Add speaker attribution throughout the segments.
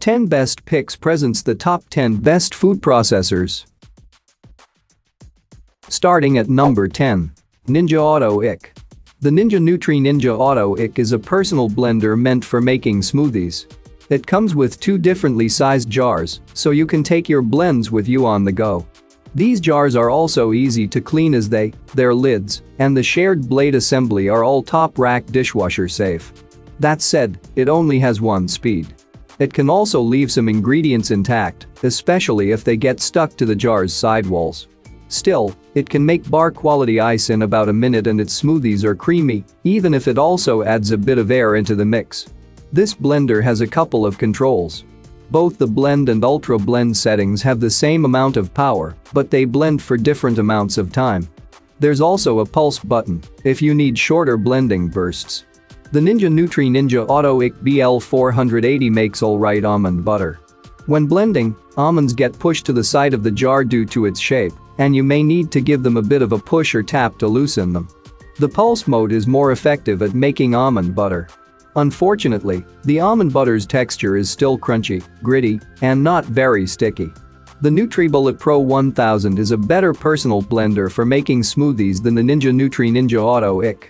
Speaker 1: 10 Best Picks presents the top 10 best food processors. Starting at number 10. Ninja Autoick. The Ninja Ninja Autoick is a personal blender meant for making smoothies. It comes with two differently sized jars, so you can take your blends with you on the go. These jars are also easy to clean as their lids, and the shared blade assembly are all top-rack dishwasher safe. That said, it only has one speed. It can also leave some ingredients intact, especially if they get stuck to the jar's sidewalls. Still, it can make bar-quality ice in about a minute and its smoothies are creamy, even if it also adds a bit of air into the mix. This blender has a couple of controls. Both the blend and ultra blend settings have the same amount of power, but they blend for different amounts of time. There's also a pulse button if you need shorter blending bursts. The Ninja Autoick BL480 makes alright almond butter. When blending, almonds get pushed to the side of the jar due to its shape, and you may need to give them a bit of a push or tap to loosen them. The pulse mode is more effective at making almond butter. Unfortunately, the almond butter's texture is still crunchy, gritty, and not very sticky. The NutriBullet Pro 1000 is a better personal blender for making smoothies than the Ninja Autoick.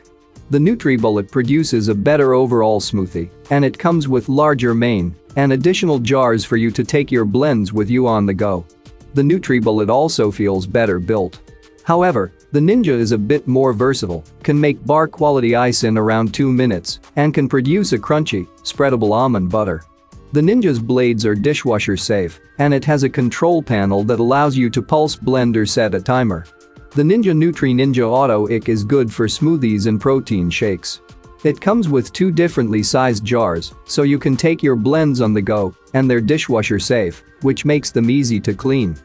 Speaker 1: The NutriBullet produces a better overall smoothie, and it comes with larger main and additional jars for you to take your blends with you on the go. The NutriBullet also feels better built. However, the Ninja is a bit more versatile, can make bar-quality ice in around 2 minutes, and can produce a crunchy, spreadable almond butter. The Ninja's blades are dishwasher safe, and it has a control panel that allows you to pulse blend or set a timer. The Ninja Autoick is good for smoothies and protein shakes. It comes with two differently sized jars, so you can take your blends on the go, and they're dishwasher safe, which makes them easy to clean.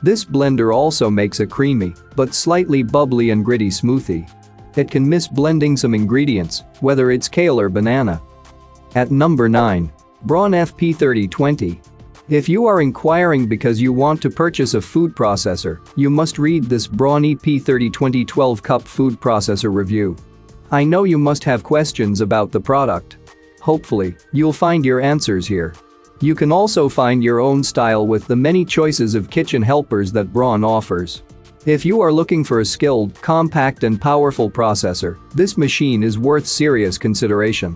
Speaker 1: This blender also makes a creamy, but slightly bubbly and gritty smoothie. It can miss blending some ingredients, whether it's kale or banana. At number 9. Braun FP3020. If you are inquiring because you want to purchase a food processor, you must read this Braun FP3020 12-cup food processor review. I know you must have questions about the product. Hopefully, you'll find your answers here. You can also find your own style with the many choices of kitchen helpers that Braun offers. If you are looking for a skilled, compact and powerful processor, this machine is worth serious consideration.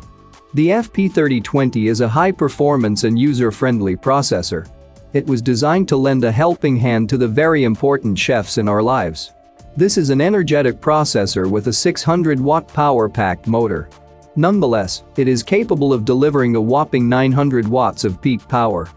Speaker 1: The FP3020 is a high-performance and user-friendly processor. It was designed to lend a helping hand to the very important chefs in our lives. This is an energetic processor with a 600-watt power-packed motor. Nonetheless, it is capable of delivering a whopping 900 watts of peak power.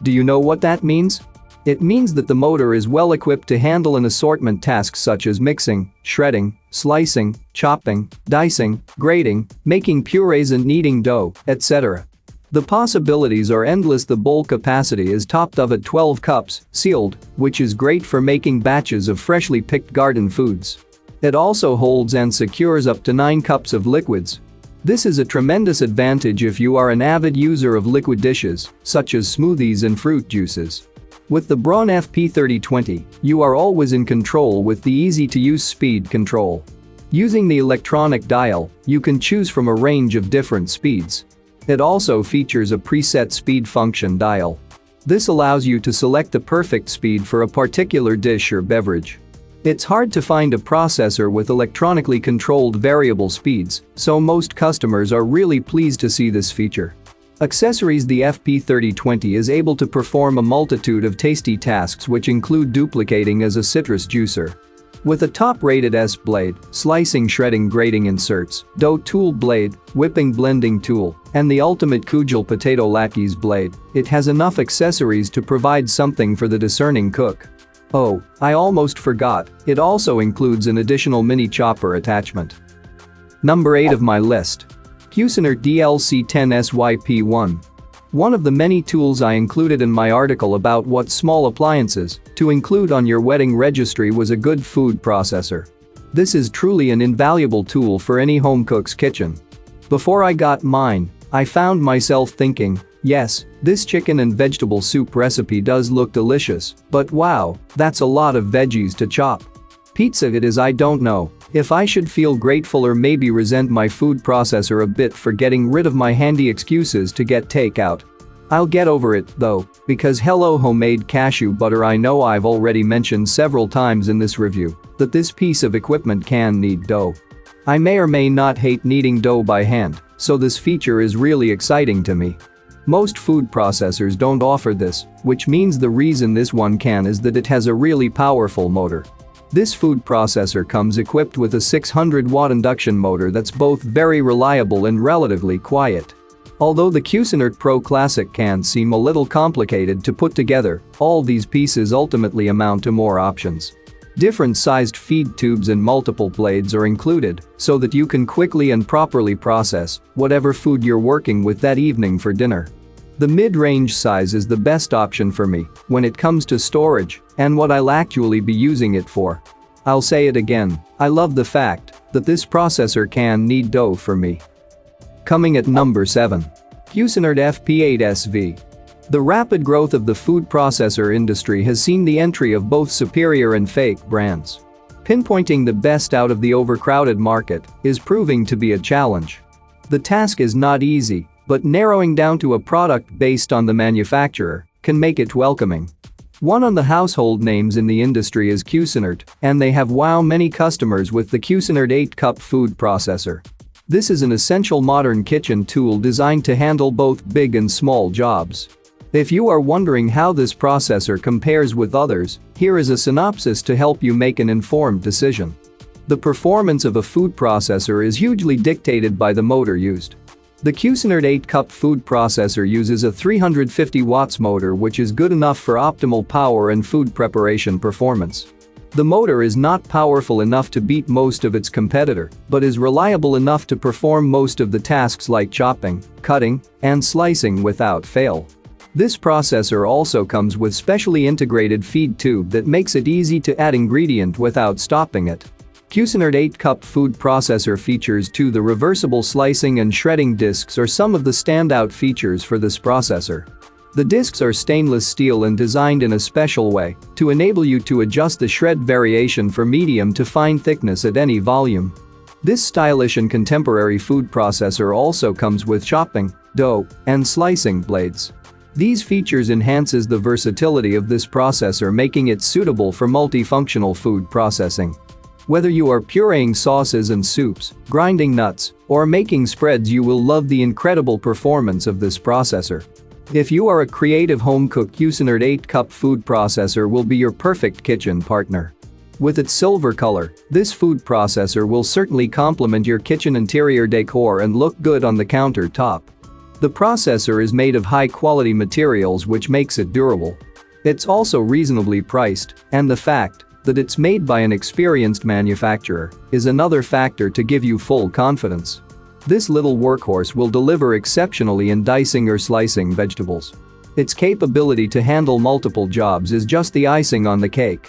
Speaker 1: Do you know what that means? It means that the motor is well equipped to handle an assortment tasks such as mixing, shredding, slicing, chopping, dicing, grating, making purees and kneading dough, etc. The possibilities are endless. The bowl capacity is topped of at 12 cups, sealed, which is great for making batches of freshly picked garden foods. It also holds and secures up to 9 cups of liquids. This is a tremendous advantage if you are an avid user of liquid dishes, such as smoothies and fruit juices. With the Braun FP3020, you are always in control with the easy-to-use speed control. Using the electronic dial, you can choose from a range of different speeds. It also features a preset speed function dial. This allows you to select the perfect speed for a particular dish or beverage. It's hard to find a processor with electronically controlled variable speeds, so most customers are really pleased to see this feature. Accessories. The FP3020 is able to perform a multitude of tasty tasks which include duplicating as a citrus juicer. With a top-rated S-blade, slicing, shredding, grating inserts, dough tool blade, whipping blending tool, and the ultimate cudgel potato latkes blade, it has enough accessories to provide something for the discerning cook. Oh, I almost forgot, it also includes an additional mini chopper attachment. Number 8 of my list. Cuisinart DLC2ABC. One of the many tools I included in my article about what small appliances to include on your wedding registry was a good food processor. This is truly an invaluable tool for any home cook's kitchen. Before I got mine, I found myself thinking, yes, this chicken and vegetable soup recipe does look delicious, but wow, that's a lot of veggies to chop. Pizza it is. I don't know if I should feel grateful or maybe resent my food processor a bit for getting rid of my handy excuses to get takeout. I'll get over it, though, because hello homemade cashew butter. I know I've already mentioned several times in this review that this piece of equipment can knead dough. I may or may not hate kneading dough by hand, so this feature is really exciting to me. Most food processors don't offer this, which means the reason this one can is that it has a really powerful motor. This food processor comes equipped with a 600-watt induction motor that's both very reliable and relatively quiet. Although the Cuisinart Pro Classic can seem a little complicated to put together, all these pieces ultimately amount to more options. Different sized feed tubes and multiple blades are included so that you can quickly and properly process whatever food you're working with that evening for dinner. The mid-range size is the best option for me when it comes to storage and what I'll actually be using it for. I'll say it again, I love the fact that this processor can knead dough for me. Coming at number 7. Cuisinart FP3020. The rapid growth of the food processor industry has seen the entry of both superior and fake brands. Pinpointing the best out of the overcrowded market is proving to be a challenge. The task is not easy, but narrowing down to a product based on the manufacturer can make it welcoming. One of the household names in the industry is Cuisinart, and they have many customers with the Cuisinart 8-cup food processor. This is an essential modern kitchen tool designed to handle both big and small jobs. If you are wondering how this processor compares with others, here is a synopsis to help you make an informed decision. The performance of a food processor is hugely dictated by the motor used. The Cuisinart 8-cup food processor uses a 350 watts motor, which is good enough for optimal power and food preparation performance. The motor is not powerful enough to beat most of its competitor, but is reliable enough to perform most of the tasks like chopping, cutting, and slicing without fail. This processor also comes with specially integrated feed tube that makes it easy to add ingredient without stopping it. Cuisinart 8-cup food processor features the reversible slicing and shredding discs are some of the standout features for this processor. The discs are stainless steel and designed in a special way to enable you to adjust the shred variation for medium to fine thickness at any volume. This stylish and contemporary food processor also comes with chopping, dough, and slicing blades. These features enhances the versatility of this processor, making it suitable for multifunctional food processing. Whether you are pureeing sauces and soups, grinding nuts, or making spreads, you will love the incredible performance of this processor. If you are a creative home cook, Cuisinart 8-cup food processor will be your perfect kitchen partner. With its silver color, this food processor will certainly complement your kitchen interior decor and look good on the countertop. The processor is made of high-quality materials, which makes it durable. It's also reasonably priced, and the fact that it's made by an experienced manufacturer is another factor to give you full confidence. This little workhorse will deliver exceptionally in dicing or slicing vegetables. Its capability to handle multiple jobs is just the icing on the cake.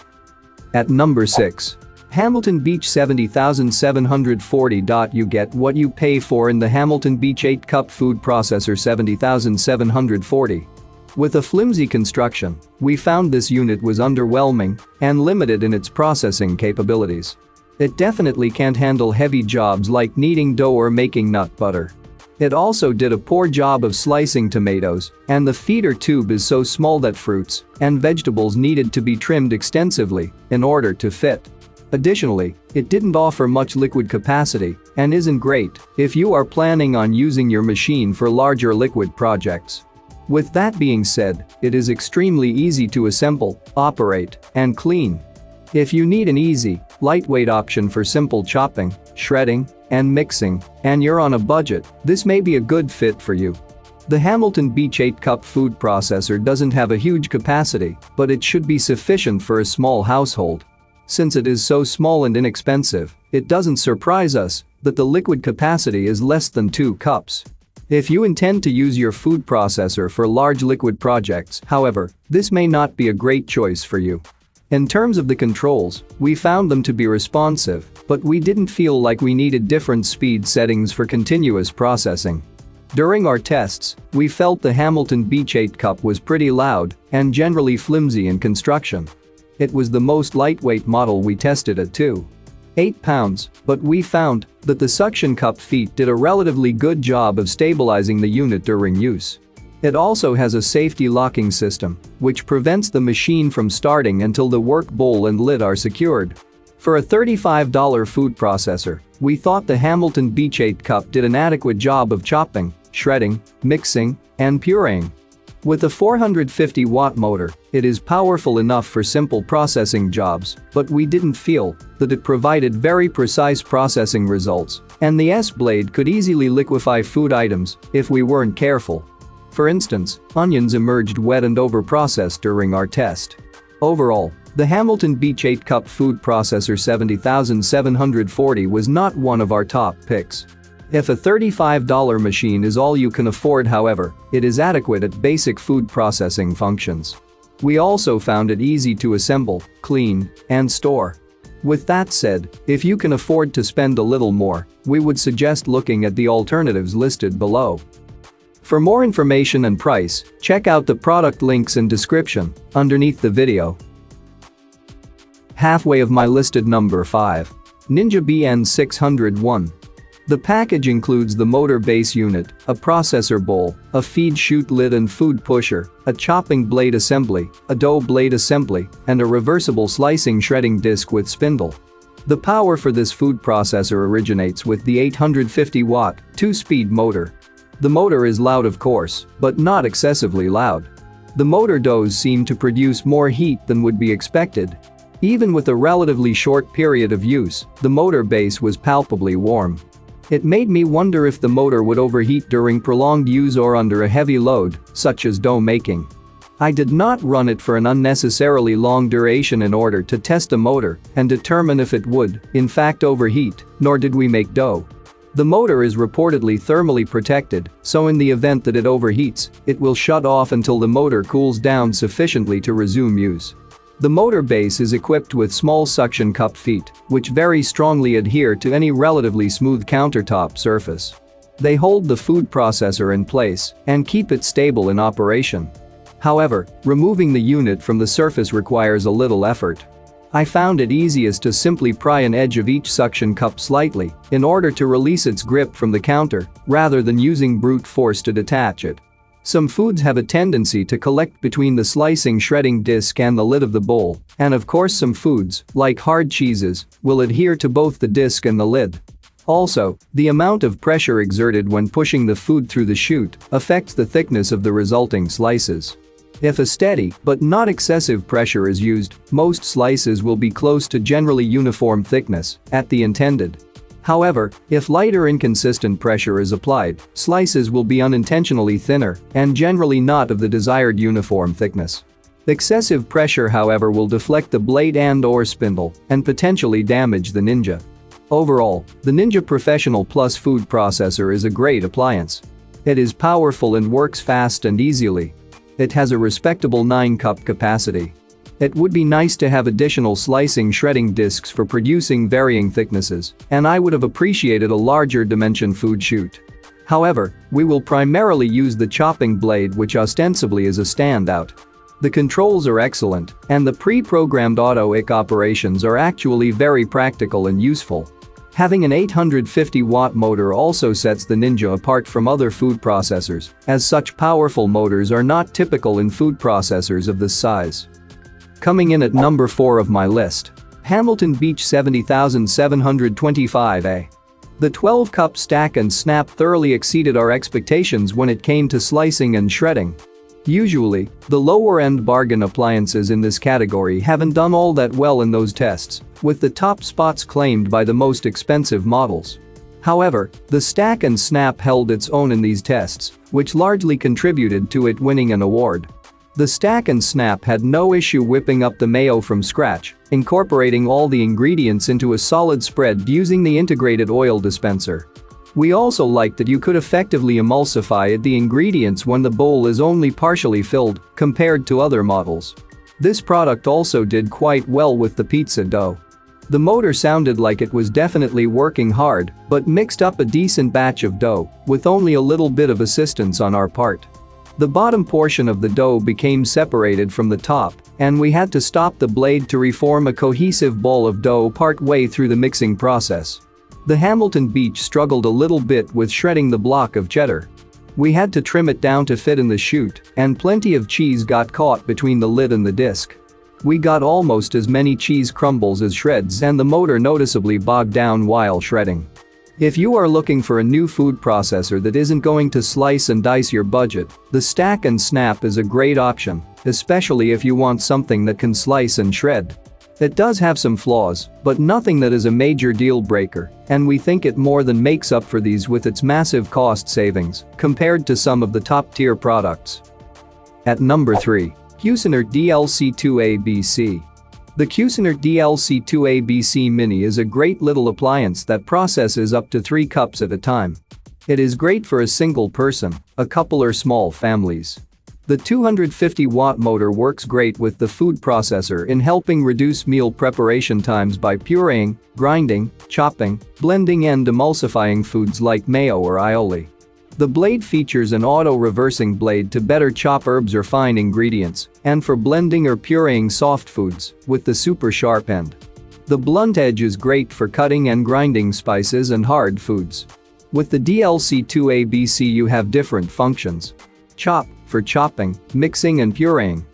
Speaker 1: At number 6. Hamilton Beach 70740. You get what you pay for in the Hamilton Beach 8-cup food processor 70740. With a flimsy construction, we found this unit was underwhelming and limited in its processing capabilities. It definitely can't handle heavy jobs like kneading dough or making nut butter. It also did a poor job of slicing tomatoes, and the feeder tube is so small that fruits and vegetables needed to be trimmed extensively in order to fit. Additionally, it didn't offer much liquid capacity and isn't great if you are planning on using your machine for larger liquid projects. With that being said, it is extremely easy to assemble, operate, and clean. If you need an easy, lightweight option for simple chopping, shredding, and mixing, and you're on a budget, this may be a good fit for you. The Hamilton Beach 8-cup food processor doesn't have a huge capacity, but it should be sufficient for a small household. Since it is so small and inexpensive, it doesn't surprise us that the liquid capacity is less than 2 cups. If you intend to use your food processor for large liquid projects, however, this may not be a great choice for you. In terms of the controls, we found them to be responsive, but we didn't feel like we needed different speed settings for continuous processing. During our tests, we felt the Hamilton Beach 8-cup was pretty loud and generally flimsy in construction. It was the most lightweight model we tested at 2.8 pounds, but we found that the suction cup feet did a relatively good job of stabilizing the unit during use. It also has a safety locking system, which prevents the machine from starting until the work bowl and lid are secured. For a $35 food processor, we thought the Hamilton Beach 8 Cup did an adequate job of chopping, shredding, mixing, and pureeing. With a 450-watt motor, it is powerful enough for simple processing jobs, but we didn't feel that it provided very precise processing results, and the S-blade could easily liquefy food items if we weren't careful. For instance, onions emerged wet and overprocessed during our test. Overall, the Hamilton Beach 8 Cup food processor 70740 was not one of our top picks. If a $35 machine is all you can afford, however, it is adequate at basic food processing functions. We also found it easy to assemble, clean, and store. With that said, if you can afford to spend a little more, we would suggest looking at the alternatives listed below. For more information and price, check out the product links in description underneath the video. Halfway of my listed number 5. Ninja BN601. The package includes the motor base unit, a processor bowl, a feed chute lid and food pusher, a chopping blade assembly, a dough blade assembly, and a reversible slicing shredding disc with spindle. The power for this food processor originates with the 850-watt, 2-speed motor. The motor is loud, of course, but not excessively loud. The motor doughs seem to produce more heat than would be expected. Even with a relatively short period of use, the motor base was palpably warm. It made me wonder if the motor would overheat during prolonged use or under a heavy load, such as dough making. I did not run it for an unnecessarily long duration in order to test the motor and determine if it would, in fact, overheat, nor did we make dough. The motor is reportedly thermally protected, so in the event that it overheats, it will shut off until the motor cools down sufficiently to resume use. The motor base is equipped with small suction cup feet, which very strongly adhere to any relatively smooth countertop surface. They hold the food processor in place and keep it stable in operation. However, removing the unit from the surface requires a little effort. I found it easiest to simply pry an edge of each suction cup slightly in order to release its grip from the counter, rather than using brute force to detach it. Some foods have a tendency to collect between the slicing shredding disc and the lid of the bowl, and of course some foods, like hard cheeses, will adhere to both the disc and the lid. Also, the amount of pressure exerted when pushing the food through the chute affects the thickness of the resulting slices. If a steady but not excessive pressure is used, most slices will be close to generally uniform thickness at the intended. However, if light or inconsistent pressure is applied, slices will be unintentionally thinner and generally not of the desired uniform thickness. Excessive pressure, however, will deflect the blade and/or spindle and potentially damage the Ninja. Overall, the Ninja Professional Plus food processor is a great appliance. It is powerful and works fast and easily. It has a respectable 9-cup capacity. It would be nice to have additional slicing shredding discs for producing varying thicknesses, and I would have appreciated a larger dimension food chute. However, we will primarily use the chopping blade, which ostensibly is a standout. The controls are excellent, and the pre-programmed Autoick operations are actually very practical and useful. Having an 850-watt motor also sets the Ninja apart from other food processors, as such powerful motors are not typical in food processors of this size. Coming in at number 4 of my list. Hamilton Beach 70725A. The 12-cup stack and snap thoroughly exceeded our expectations when it came to slicing and shredding. Usually, the lower-end bargain appliances in this category haven't done all that well in those tests, with the top spots claimed by the most expensive models. However, the stack and snap held its own in these tests, which largely contributed to it winning an award. The stack and snap had no issue whipping up the mayo from scratch, incorporating all the ingredients into a solid spread using the integrated oil dispenser. We also liked that you could effectively emulsify the ingredients when the bowl is only partially filled, compared to other models. This product also did quite well with the pizza dough. The motor sounded like it was definitely working hard, but mixed up a decent batch of dough, with only a little bit of assistance on our part. The bottom portion of the dough became separated from the top, and we had to stop the blade to reform a cohesive ball of dough part-way through the mixing process. The Hamilton Beach struggled a little bit with shredding the block of cheddar. We had to trim it down to fit in the chute, and plenty of cheese got caught between the lid and the disc. We got almost as many cheese crumbles as shreds, and the motor noticeably bogged down while shredding. If you are looking for a new food processor that isn't going to slice and dice your budget, the Stack & Snap is a great option, especially if you want something that can slice and shred. It does have some flaws, but nothing that is a major deal breaker, and we think it more than makes up for these with its massive cost savings compared to some of the top-tier products. At number 3. Cuisinart DLC2ABC. The Cuisinart DLC2ABC Mini is a great little appliance that processes up to 3 cups at a time. It is great for a single person, a couple or small families. The 250-watt motor works great with the food processor in helping reduce meal preparation times by pureeing, grinding, chopping, blending and emulsifying foods like mayo or aioli. The blade features an auto-reversing blade to better chop herbs or fine ingredients, and for blending or pureeing soft foods, with the super sharp end. The blunt edge is great for cutting and grinding spices and hard foods. With the DLC2ABC you have different functions. Chop, for chopping, mixing and pureeing.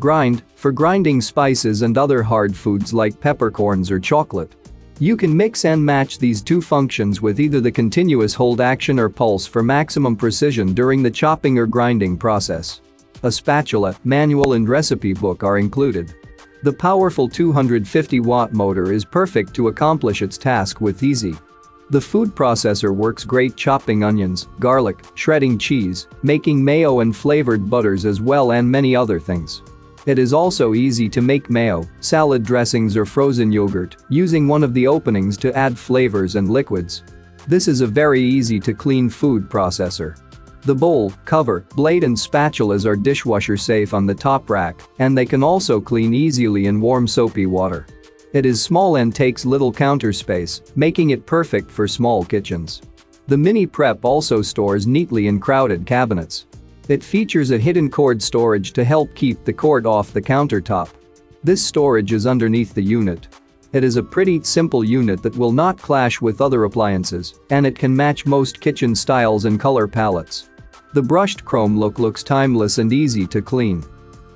Speaker 1: Grind, for grinding spices and other hard foods like peppercorns or chocolate. You can mix and match these two functions with either the continuous hold action or pulse for maximum precision during the chopping or grinding process. A spatula, manual and recipe book are included. The powerful 250-watt motor is perfect to accomplish its task with ease. The food processor works great chopping onions, garlic, shredding cheese, making mayo and flavored butters as well and many other things. It is also easy to make mayo, salad dressings or frozen yogurt, using one of the openings to add flavors and liquids. This is a very easy to clean food processor. The bowl, cover, blade and spatulas are dishwasher safe on the top rack, and they can also clean easily in warm soapy water. It is small and takes little counter space, making it perfect for small kitchens. The Mini Prep also stores neatly in crowded cabinets. It features a hidden cord storage to help keep the cord off the countertop. This storage is underneath the unit. It is a pretty simple unit that will not clash with other appliances, and it can match most kitchen styles and color palettes. The brushed chrome look looks timeless and easy to clean.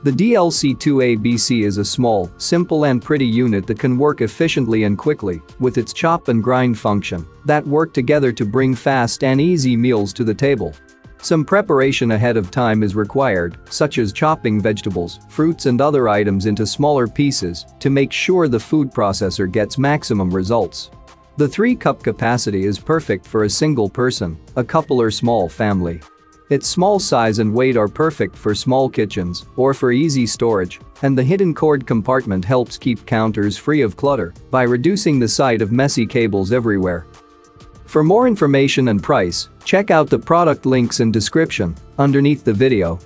Speaker 1: The DLC2ABC is a small, simple and pretty unit that can work efficiently and quickly with its chop and grind function that work together to bring fast and easy meals to the table. Some preparation ahead of time is required, such as chopping vegetables, fruits and other items into smaller pieces to make sure the food processor gets maximum results. The 3-cup capacity is perfect for a single person, a couple or small family. Its small size and weight are perfect for small kitchens or for easy storage, and the hidden cord compartment helps keep counters free of clutter by reducing the sight of messy cables everywhere. For more information and price, check out the product links in description underneath the video.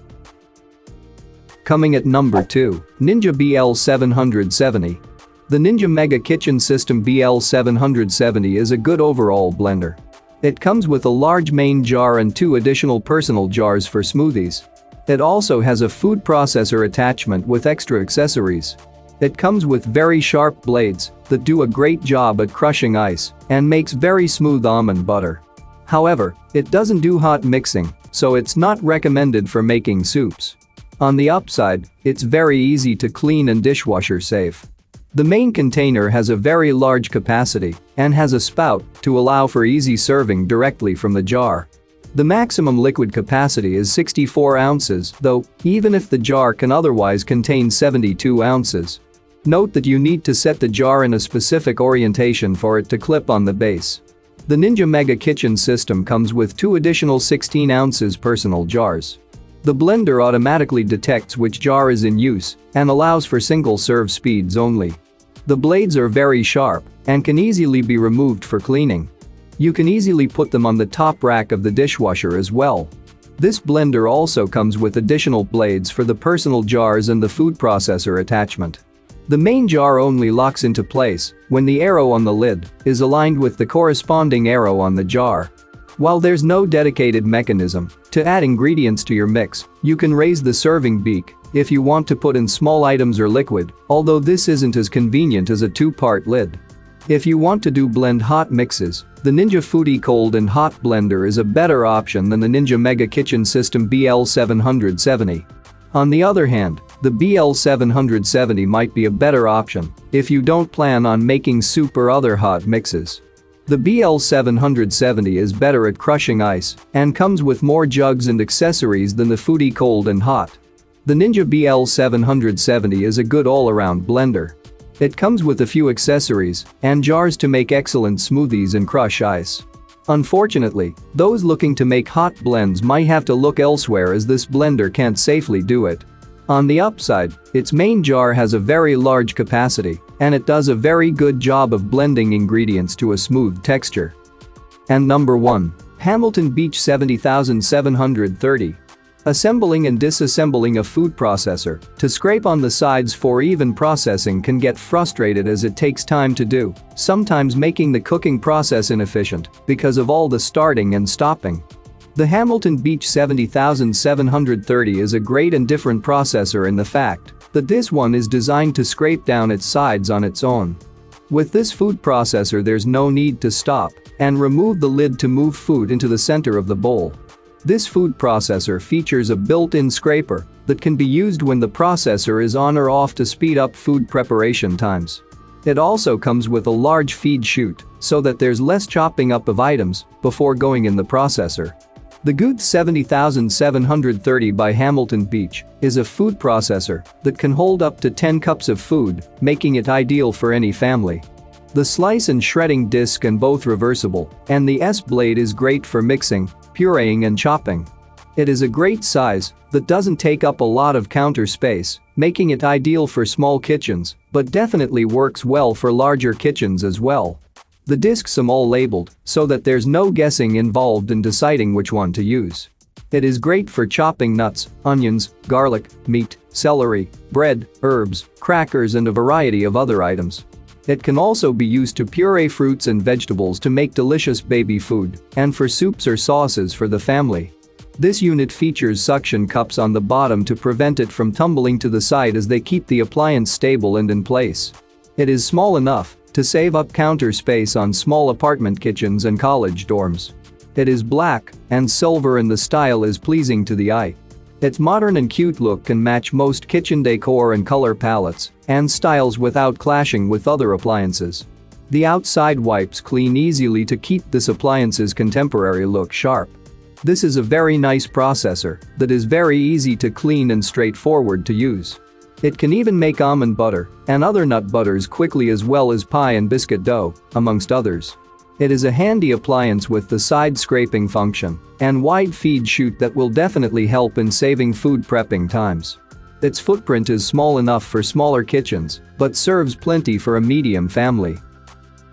Speaker 1: Coming at number 2, Ninja BL770. The Ninja Mega Kitchen System BL770 is a good overall blender. It comes with a large main jar and 2 additional personal jars for smoothies. It also has a food processor attachment with extra accessories. It comes with very sharp blades that do a great job at crushing ice and makes very smooth almond butter. However, it doesn't do hot mixing, so it's not recommended for making soups. On the upside, it's very easy to clean and dishwasher safe. The main container has a very large capacity and has a spout to allow for easy serving directly from the jar. The maximum liquid capacity is 64 ounces, though, even if the jar can otherwise contain 72 ounces. Note that you need to set the jar in a specific orientation for it to clip on the base. The Ninja Mega Kitchen System comes with 2 additional 16 ounces personal jars. The blender automatically detects which jar is in use and allows for single serve speeds only. The blades are very sharp and can easily be removed for cleaning. You can easily put them on the top rack of the dishwasher as well. This blender also comes with additional blades for the personal jars and the food processor attachment. The main jar only locks into place when the arrow on the lid is aligned with the corresponding arrow on the jar. While there's no dedicated mechanism to add ingredients to your mix, you can raise the serving beak if you want to put in small items or liquid, although this isn't as convenient as a 2-part lid. If you want to blend hot mixes, the Ninja Foodie Cold and Hot Blender is a better option than the Ninja Mega Kitchen System BL770. On the other hand, the BL770 might be a better option if you don't plan on making soup or other hot mixes. The BL770 is better at crushing ice and comes with more jugs and accessories than the Foodie Cold and Hot. The Ninja BL770 is a good all-around blender. It comes with a few accessories and jars to make excellent smoothies and crush ice. Unfortunately, those looking to make hot blends might have to look elsewhere as this blender can't safely do it. On the upside, its main jar has a very large capacity and it does a very good job of blending ingredients to a smooth texture. And number 1. Hamilton Beach 70730. Assembling and disassembling a food processor to scrape on the sides for even processing can get frustrated as it takes time to do, sometimes making the cooking process inefficient because of all the starting and stopping. The Hamilton Beach 70730 is a great and different processor in the fact that this one is designed to scrape down its sides on its own. With this food processor there's no need to stop and remove the lid to move food into the center of the bowl. This food processor features a built-in scraper that can be used when the processor is on or off to speed up food preparation times. It also comes with a large feed chute so that there's less chopping up of items before going in the processor. The Guth 70730 by Hamilton Beach is a food processor that can hold up to 10 cups of food, making it ideal for any family. The slice and shredding disc are both reversible, and the S-blade is great for mixing, pureeing and chopping. It is a great size that doesn't take up a lot of counter space, making it ideal for small kitchens, but definitely works well for larger kitchens as well. The discs are all labeled so that there's no guessing involved in deciding which one to use. It is great for chopping nuts, onions, garlic, meat, celery, bread, herbs, crackers and a variety of other items. It can also be used to puree fruits and vegetables to make delicious baby food and for soups or sauces for the family. This unit features suction cups on the bottom to prevent it from tumbling to the side as they keep the appliance stable and in place. It is small enough to save up counter space on small apartment kitchens and college dorms. It is black and silver and the style is pleasing to the eye. Its modern and cute look can match most kitchen decor and color palettes and styles without clashing with other appliances. The outside wipes clean easily to keep this appliance's contemporary look sharp. This is a very nice processor that is very easy to clean and straightforward to use. It can even make almond butter and other nut butters quickly as well as pie and biscuit dough, amongst others. It is a handy appliance with the side scraping function and wide feed chute that will definitely help in saving food prepping times. Its footprint is small enough for smaller kitchens, but serves plenty for a medium family.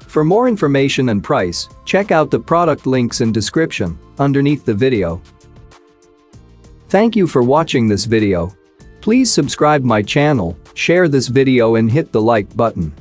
Speaker 1: For more information and price, check out the product links in description underneath the video. Thank you for watching this video. Please subscribe my channel, share this video and hit the like button.